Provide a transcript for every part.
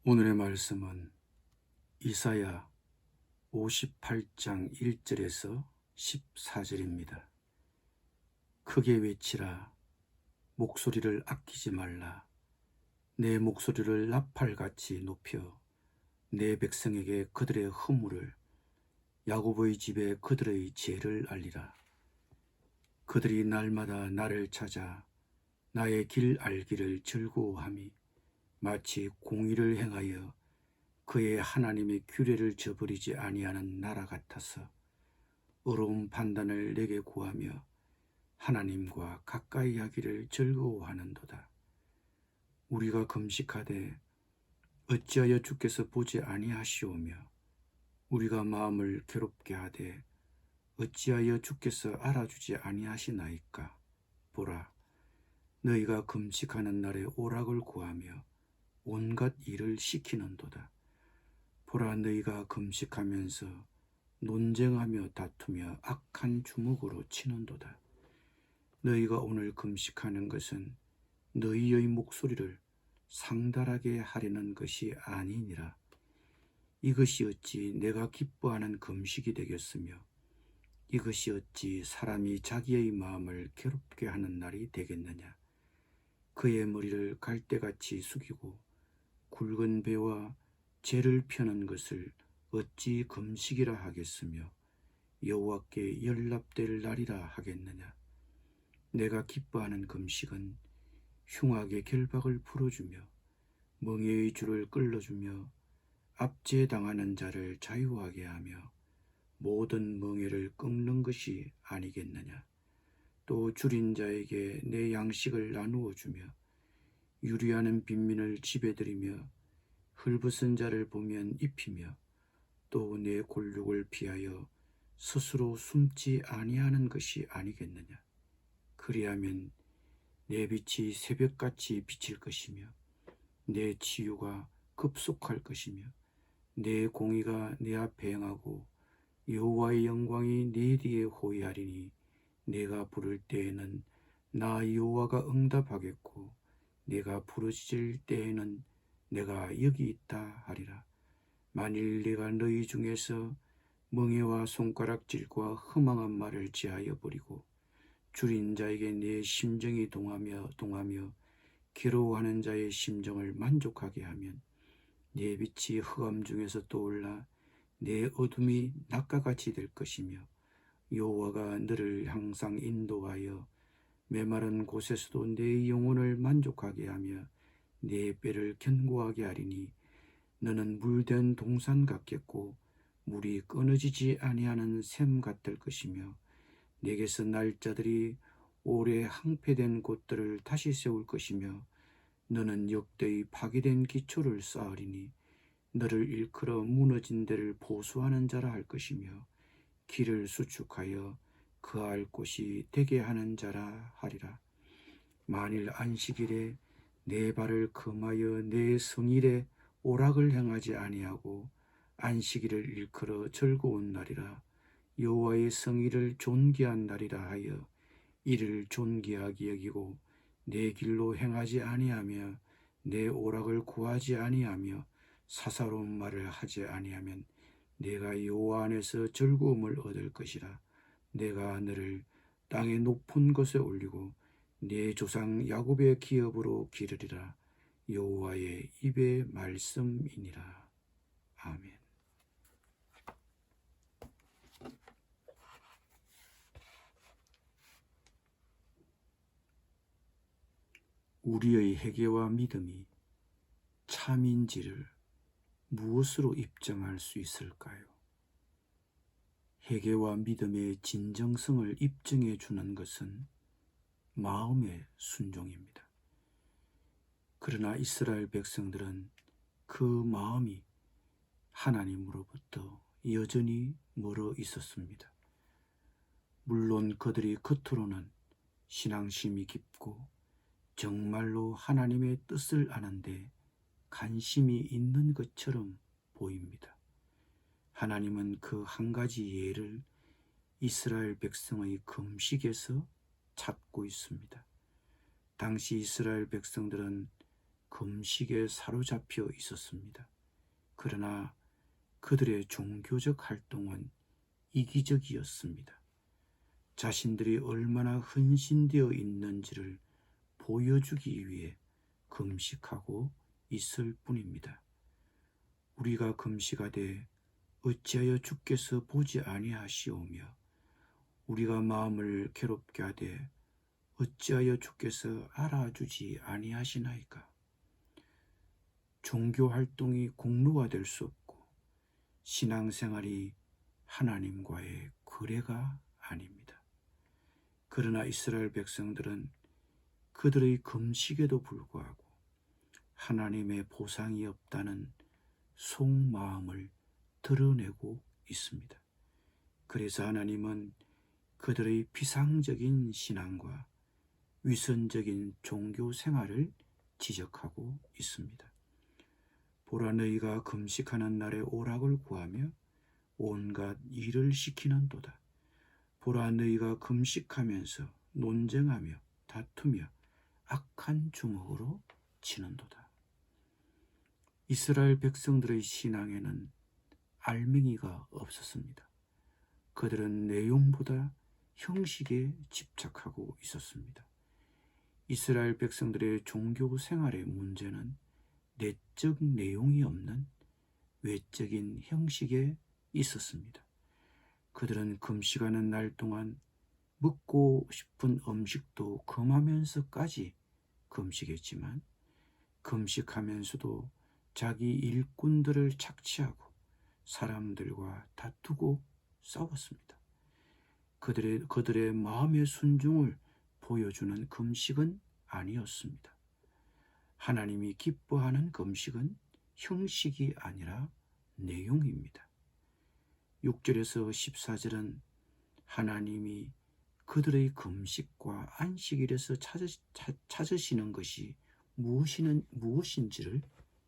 오늘의 말씀은 이사야 58장 1절에서 14절입니다. 크게 외치라. 목소리를 아끼지 말라. 내 목소리를 나팔같이 높여 내 백성에게 그들의 허물을, 야곱의 집에 그들의 죄를 알리라. 그들이 날마다 나를 찾아 나의 길 알기를 즐거워함이 마치 공의를 행하여 그의 하나님의 규례를 저버리지 아니하는 나라 같아서 의로운 판단을 내게 구하며 하나님과 가까이 하기를 즐거워하는도다. 우리가 금식하되 어찌하여 주께서 보지 아니하시오며 우리가 마음을 괴롭게 하되 어찌하여 주께서 알아주지 아니하시나이까. 보라, 너희가 금식하는 날에 오락을 구하며 온갖 일을 시키는도다. 보라, 너희가 금식하면서 논쟁하며 다투며 악한 주먹으로 치는도다. 너희가 오늘 금식하는 것은 너희의 목소리를 상달하게 하려는 것이 아니니라. 이것이 어찌 내가 기뻐하는 금식이 되겠으며 이것이 어찌 사람이 자기의 마음을 괴롭게 하는 날이 되겠느냐. 그의 머리를 갈대같이 숙이고 굵은 배와 죄를 펴는 것을 어찌 금식이라 하겠으며 여호와께 연락될 날이라 하겠느냐. 내가 기뻐하는 금식은 흉악의 결박을 풀어주며 멍에의 줄을 끌어주며 압제당하는 자를 자유하게 하며 모든 멍에를 꺾는 것이 아니겠느냐. 또 줄인 자에게 내 양식을 나누어 주며 유리하는 빈민을 집에 들이며 헐벗은 자를 보면 입히며 또 내 골육을 피하여 스스로 숨지 아니하는 것이 아니겠느냐. 그리하면 내 빛이 새벽같이 비칠 것이며 내 치유가 급속할 것이며 내 공의가 내 앞에 행하고 여호와의 영광이 내 뒤에 호위하리니 내가 부를 때에는 나 여호와가 응답하겠고 내가 부르짖을 때에는 내가 여기 있다 하리라. 만일 내가 너희 중에서 멍에와 손가락질과 허망한 말을 제하여 버리고 줄인 자에게 내 심정이 동하며 괴로워하는 자의 심정을 만족하게 하면 내 빛이 흑암 중에서 떠올라 내 어둠이 낮과 같이 될 것이며 여호와가 너를 항상 인도하여 메마른 곳에서도 내 영혼을 만족하게 하며 내 뼈를 견고하게 하리니 너는 물된 동산 같겠고 물이 끊어지지 아니하는 샘 같을 것이며 내게서 날 자들이 오래 항폐된 곳들을 다시 세울 것이며 너는 역대의 파괴된 기초를 쌓으리니 너를 일컬어 무너진 데를 보수하는 자라 할 것이며 길을 수축하여 거할 곳이 되게 하는 자라 하리라. 만일 안식일에 내 발을 금하여 내 성일에 오락을 행하지 아니하고 안식일을 일컬어 즐거운 날이라 여호와의 성일을 존귀한 날이라 하여 이를 존귀하게 여기고 내 길로 행하지 아니하며 내 오락을 구하지 아니하며 사사로운 말을 하지 아니하면 내가 여호와 안에서 즐거움을 얻을 것이라. 내가 너를 땅의 높은 곳에 올리고 네 조상 야곱의 기업으로 기르리라. 여호와의 입의 말씀이니라. 아멘. 우리의 회개와 믿음이 참인지를 무엇으로 입증할 수 있을까요? 회개와 믿음의 진정성을 입증해 주는 것은 마음의 순종입니다. 그러나 이스라엘 백성들은 그 마음이 하나님으로부터 여전히 멀어 있었습니다. 물론 그들이 겉으로는 신앙심이 깊고 정말로 하나님의 뜻을 아는데 관심이 있는 것처럼 보입니다. 하나님은 그 한 가지 예를 이스라엘 백성의 금식에서 찾고 있습니다. 당시 이스라엘 백성들은 금식에 사로잡혀 있었습니다. 그러나 그들의 종교적 활동은 이기적이었습니다. 자신들이 얼마나 헌신되어 있는지를 보여주기 위해 금식하고 있을 뿐입니다. 우리가 금식하되 어찌하여 주께서 보지 아니하시오며 우리가 마음을 괴롭게 하되 어찌하여 주께서 알아주지 아니하시나이까. 종교 활동이 공로가 될 수 없고 신앙생활이 하나님과의 거래가 아닙니다. 그러나 이스라엘 백성들은 그들의 금식에도 불구하고 하나님의 보상이 없다는 속마음을 드러내고 있습니다. 그래서 하나님은 그들의 비상적인 신앙과 위선적인 종교 생활을 지적하고 있습니다. 보라, 너희가 금식하는 날에 오락을 구하며 온갖 일을 시키는도다. 보라, 너희가 금식하면서 논쟁하며 다투며 악한 주먹으로 치는도다. 이스라엘 백성들의 신앙에는 알맹이가 없었습니다. 그들은 내용보다 형식에 집착하고 있었습니다. 이스라엘 백성들의 종교 생활의 문제는 내적 내용이 없는 외적인 형식에 있었습니다. 그들은 금식하는 날 동안 먹고 싶은 음식도 금하면서까지 금식했지만 금식하면서도 자기 일꾼들을 착취하고 사람들과 다투고 싸웠습니다. 그들의 마음의 순종을 보여주는 금식은 아니었습니다. 하나님이 기뻐하는 금식은 형식이 아니라 내용입니다. 6절에서 14절은 하나님이 그들의 금식과 안식일에서 찾으시는 것이 무엇인지를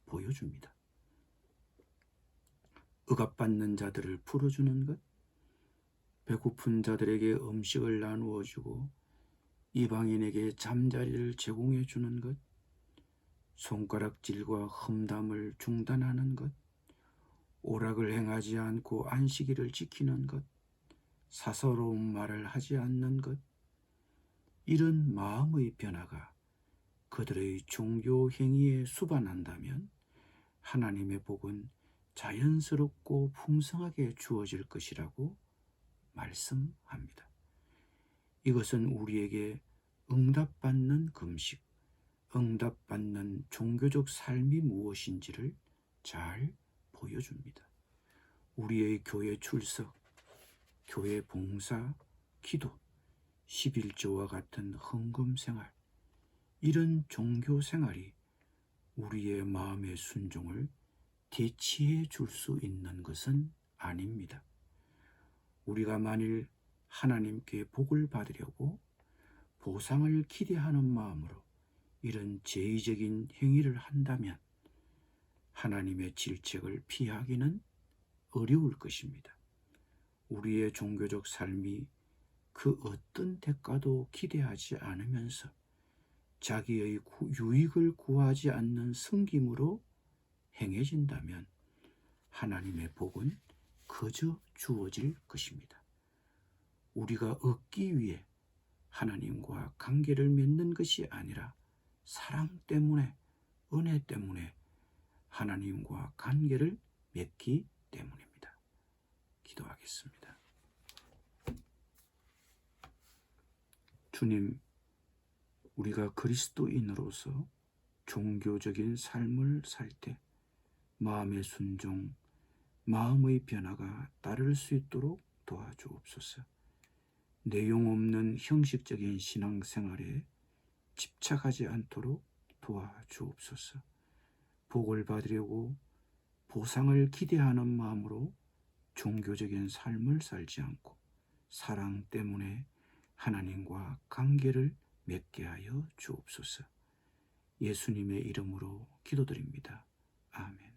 보여줍니다. 억압받는 자들을 풀어주는 것, 배고픈 자들에게 음식을 나누어 주고 이방인에게 잠자리를 제공해 주는 것, 손가락질과 험담을 중단하는 것, 오락을 행하지 않고 안식일을 지키는 것, 사서로운 말을 하지 않는 것, 이런 마음의 변화가 그들의 종교 행위에 수반한다면 하나님의 복은 자연스럽고 풍성하게 주어질 것이라고 말씀합니다. 이것은 우리에게 응답받는 금식, 응답받는 종교적 삶이 무엇인지를 잘 보여줍니다. 우리의 교회 출석, 교회 봉사, 기도, 11조와 같은 헌금 생활, 이런 종교 생활이 우리의 마음의 순종을 대치해 줄 수 있는 것은 아닙니다. 우리가 만일 하나님께 복을 받으려고 보상을 기대하는 마음으로 이런 제의적인 행위를 한다면 하나님의 질책을 피하기는 어려울 것입니다. 우리의 종교적 삶이 그 어떤 대가도 기대하지 않으면서 자기의 유익을 구하지 않는 섬김으로 행해진다면 하나님의 복은 그저 주어질 것입니다. 우리가 얻기 위해 하나님과 관계를 맺는 것이 아니라 사랑 때문에, 은혜 때문에 하나님과 관계를 맺기 때문입니다. 기도하겠습니다. 주님, 우리가 그리스도인으로서 종교적인 삶을 살 때 마음의 순종, 마음의 변화가 따를 수 있도록 도와주옵소서. 내용 없는 형식적인 신앙생활에 집착하지 않도록 도와주옵소서. 복을 받으려고 보상을 기대하는 마음으로 종교적인 삶을 살지 않고 사랑 때문에 하나님과 관계를 맺게 하여 주옵소서. 예수님의 이름으로 기도드립니다. 아멘.